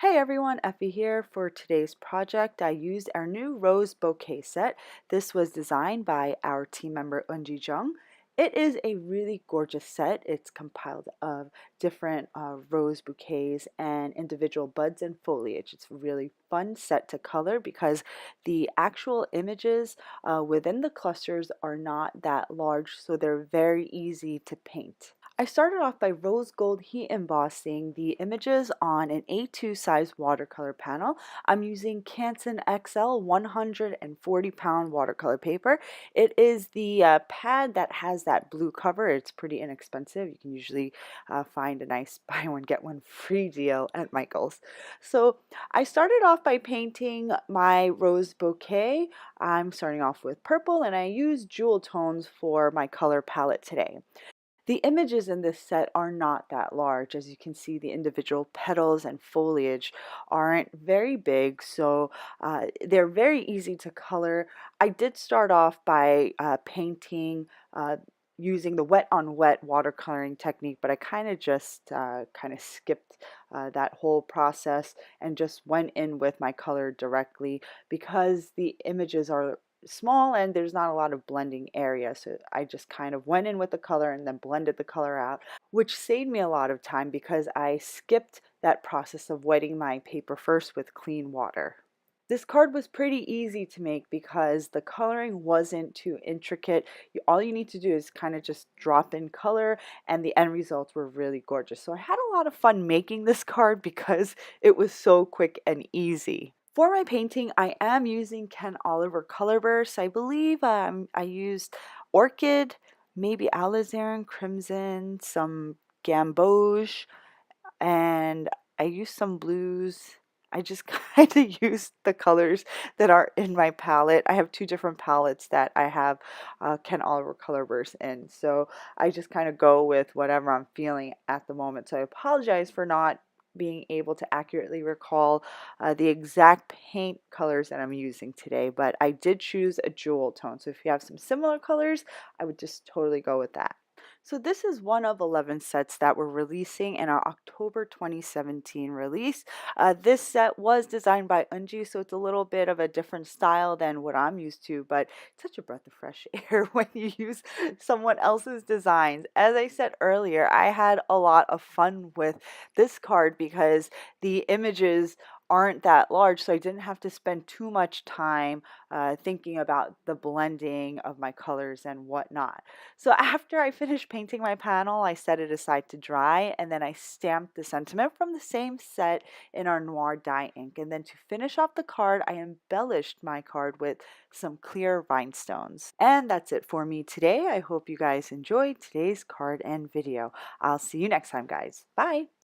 Hey everyone, Effie here. For today's project, I used our new rose bouquet set. This was designed by our team member Unji Jung. It is a really gorgeous set. It's compiled of different rose bouquets and individual buds and foliage. It's a really fun set to color because the actual images within the clusters are not that large, so they're very easy to paint. I started off by rose gold heat embossing the images on an A2 size watercolor panel. I'm using Canson XL 140-pound watercolor paper. It is the pad that has that blue cover. It's pretty inexpensive. You can usually find a nice buy one get one free deal at Michael's. So I started off by painting my rose bouquet. I'm starting off with purple and I use jewel tones for my color palette today. The images in this set are not that large. As you can see, the individual petals and foliage aren't very big, so they're very easy to color. I did start off by painting using the wet on wet watercoloring technique, but I kind of just kind of skipped that whole process and just went in with my color directly because the images are small and there's not a lot of blending area, so I just kind of went in with the color and then blended the color out, which saved me a lot of time because I skipped that process of wetting my paper first with clean water. This card was pretty easy to make because the coloring wasn't too intricate. All you need to do is kind of just drop in color and the end results were really gorgeous. So I had a lot of fun making this card because it was so quick and easy. For my painting, I am using Ken Oliver color bursts. I believe I used Orchid, maybe Alizarin, Crimson, some Gamboge, and I used some blues. I just kind of used the colors that are in my palette. I have two different palettes that I have Ken Oliver color bursts in. So I just kind of go with whatever I'm feeling at the moment. So I apologize for not being able to accurately recall the exact paint colors that I'm using today, but I did choose a jewel tone. So if you have some similar colors, I would just totally go with that. So this is one of 11 sets that we're releasing in our October 2017 release. This set was designed by Unji, so it's a little bit of a different style than what I'm used to, but it's such a breath of fresh air when you use someone else's designs. As I said earlier, I had a lot of fun with this card because the images aren't that large, so I didn't have to spend too much time thinking about the blending of my colors and whatnot. So after I finished painting my panel, I set it aside to dry, and then I stamped the sentiment from the same set in our noir dye ink. And then to finish off the card, I embellished my card with some clear rhinestones. And that's it for me today. I hope you guys enjoyed today's card and video. I'll see you next time, guys. Bye!